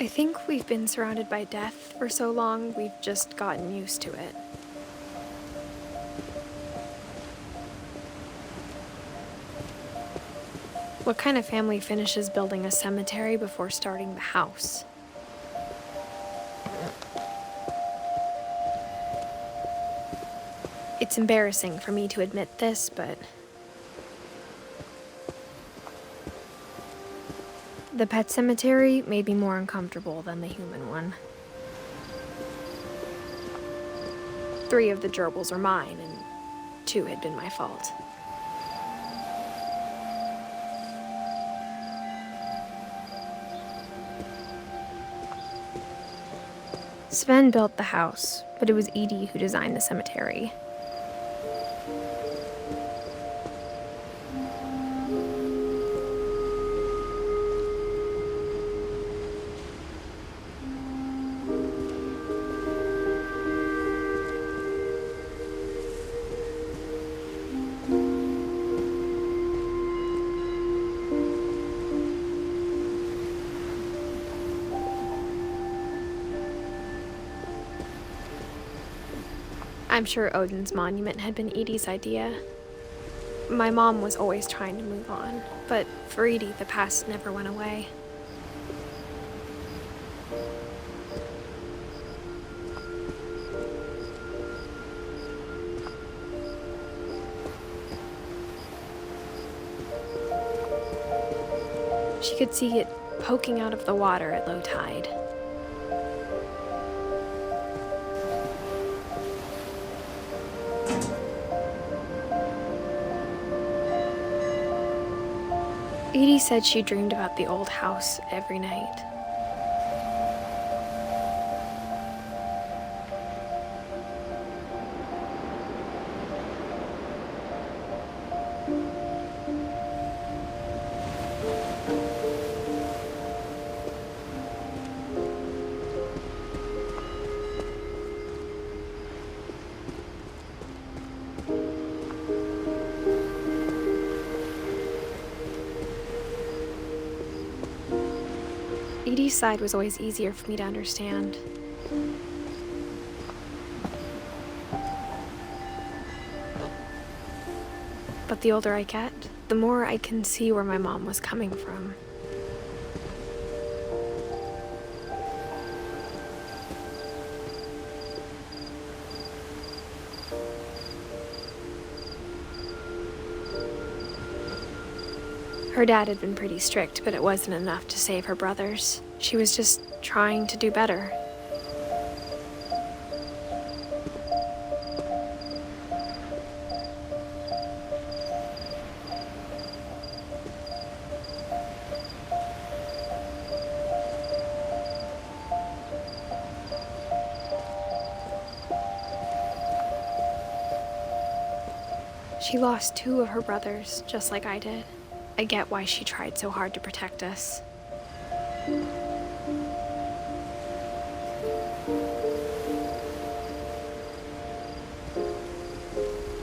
I think we've been surrounded by death for so long, we've just gotten used to it. What kind of family finishes building a cemetery before starting the house? It's embarrassing for me to admit this, but the pet cemetery made me more uncomfortable than the human one. 3 of the gerbils were mine, and 2 had been my fault. Sven built the house, but it was Edie who designed the cemetery. I'm sure Odin's monument had been Edie's idea. My mom was always trying to move on, but for Edie, the past never went away. She could see it poking out of the water at low tide. Edie said she dreamed about the old house every night. Edie's side was always easier for me to understand. But the older I get, the more I can see where my mom was coming from. Her dad had been pretty strict, but it wasn't enough to save her brothers. She was just trying to do better. She lost 2 of her brothers, just like I did. I get why she tried so hard to protect us.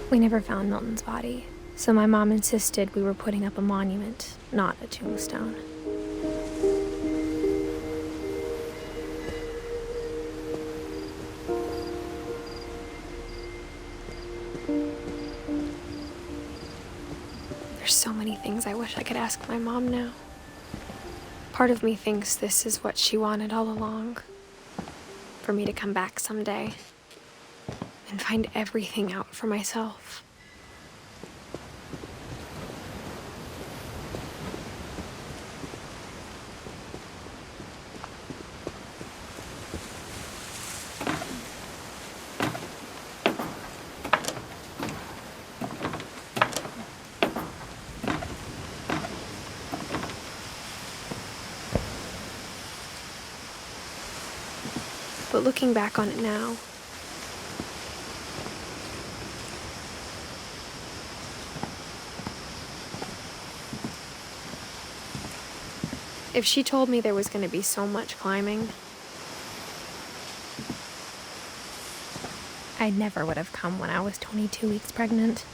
We never found Milton's body, so my mom insisted we were putting up a monument, not a tombstone. There's so many things I wish I could ask my mom now. Part of me thinks this is what she wanted all along. For me to come back someday and find everything out for myself. But looking back on it now, if she told me there was going to be so much climbing, I never would have come when I was 22 weeks pregnant.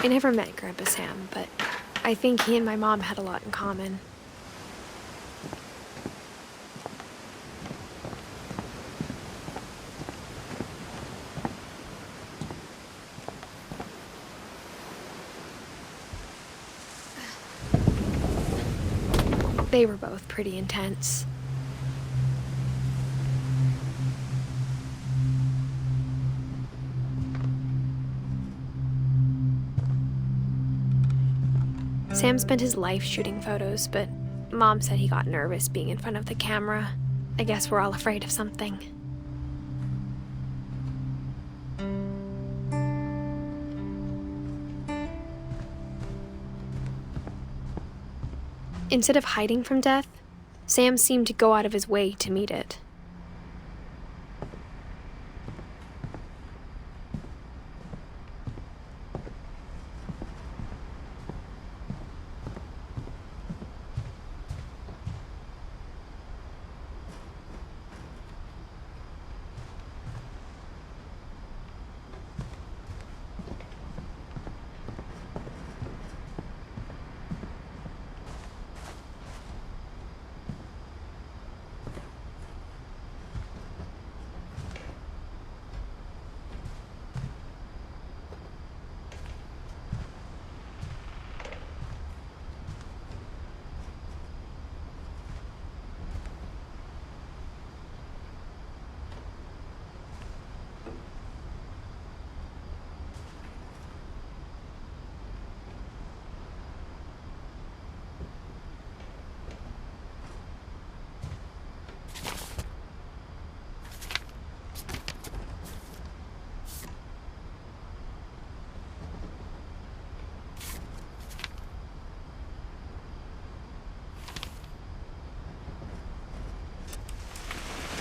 I never met Grandpa Sam, but I think he and my mom had a lot in common. They were both pretty intense. Sam spent his life shooting photos, but Mom said he got nervous being in front of the camera. I guess we're all afraid of something. Instead of hiding from death, Sam seemed to go out of his way to meet it.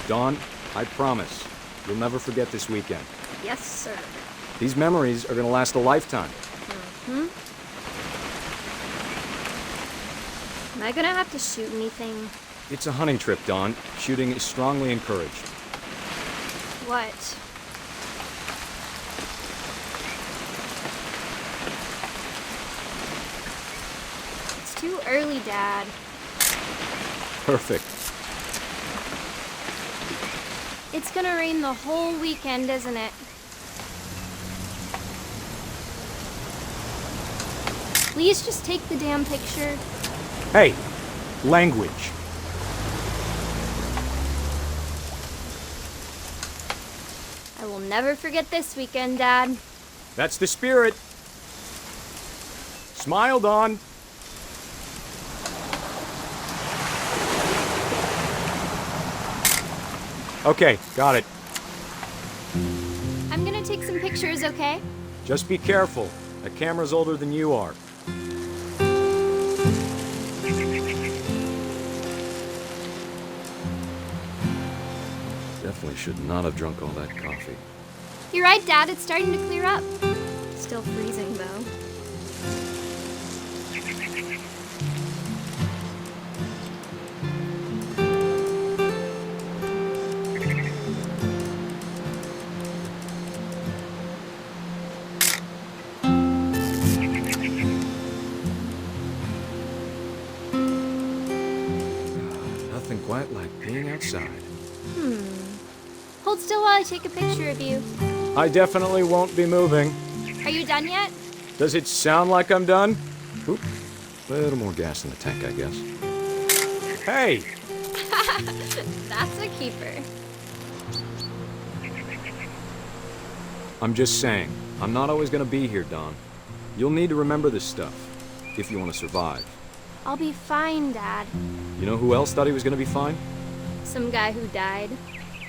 Dawn, I promise, you'll never forget this weekend. Yes, sir. These memories are gonna last a lifetime. Am I gonna have to shoot anything? It's a hunting trip, Dawn. Shooting is strongly encouraged. What? It's too early, Dad. Perfect. It's gonna rain the whole weekend, isn't it? Please just take the damn picture. Hey, language. I will never forget this weekend, Dad. That's the spirit. Smile, Dawn. Okay, got it. I'm gonna take some pictures, okay? Just be careful. That camera's older than you are. Definitely should not have drunk all that coffee. You're right, Dad. It's starting to clear up. Still freezing, though. Nothing quite like being outside. Hold still while I take a picture of you. I definitely won't be moving. Are you done yet? Does it sound like I'm done? Oop. A little more gas in the tank, I guess. Hey! That's a keeper. I'm just saying, I'm not always gonna be here, Dawn. You'll need to remember this stuff, if you want to survive. I'll be fine, Dad. You know who else thought he was gonna be fine? Some guy who died.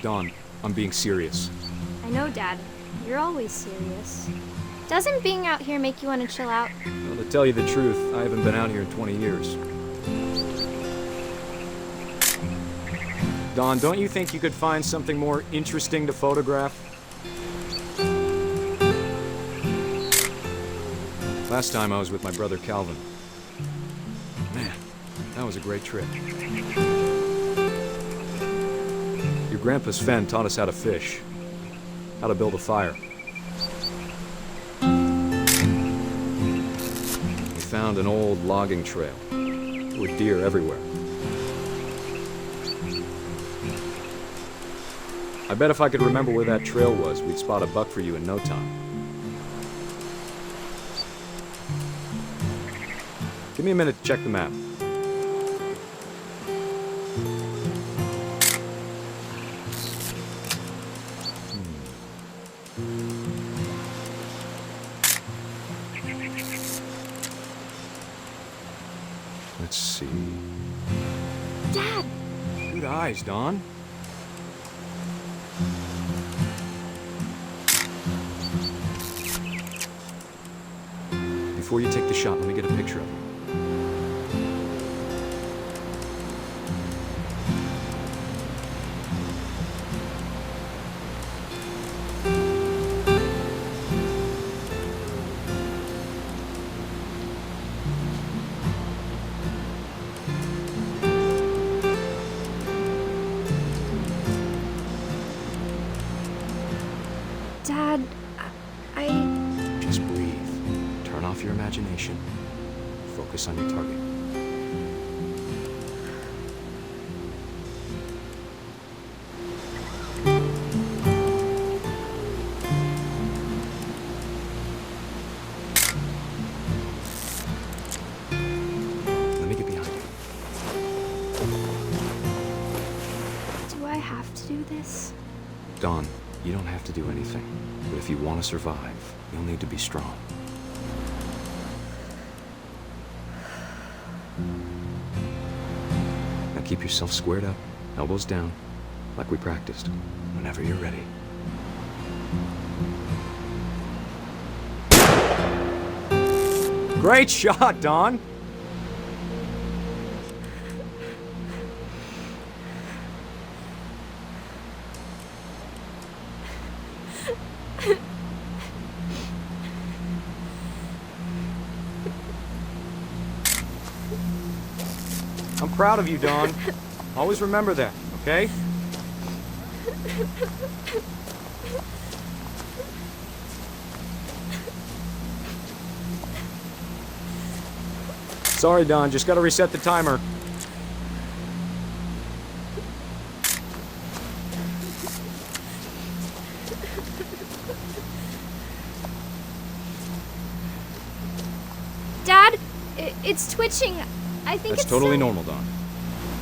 Dawn, I'm being serious. I know, Dad. You're always serious. Doesn't being out here make you want to chill out? Well, to tell you the truth, I haven't been out here in 20 years. Dawn, don't you think you could find something more interesting to photograph? Last time I was with my brother Calvin. Man, that was a great trip. Your grandpa Sven taught us how to fish, how to build a fire. We found an old logging trail. There were deer everywhere. I bet if I could remember where that trail was, we'd spot a buck for you in no time. Give me a minute to check the map. Let's see. Dad! Good eyes, Dawn. Before you take the shot, let me get a picture of it. Dad, I... Just breathe. Turn off your imagination. Focus on your target. Let me get behind you. Do I have to do this? Dawn, you don't have to do anything. But if you want to survive, you'll need to be strong. Now keep yourself squared up, elbows down, like we practiced, whenever you're ready. Great shot, Dawn! I'm proud of you, Dawn. Always remember that, okay? Sorry, Dawn. Just gotta reset the timer. Dad, it's twitching. I think That's it's totally so... normal, Dawn.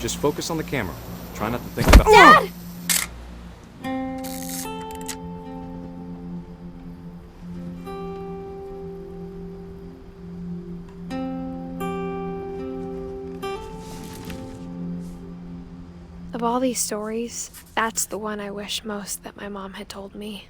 Just focus on the camera. Try not to think about... Dad! Of all these stories, that's the one I wish most that my mom had told me.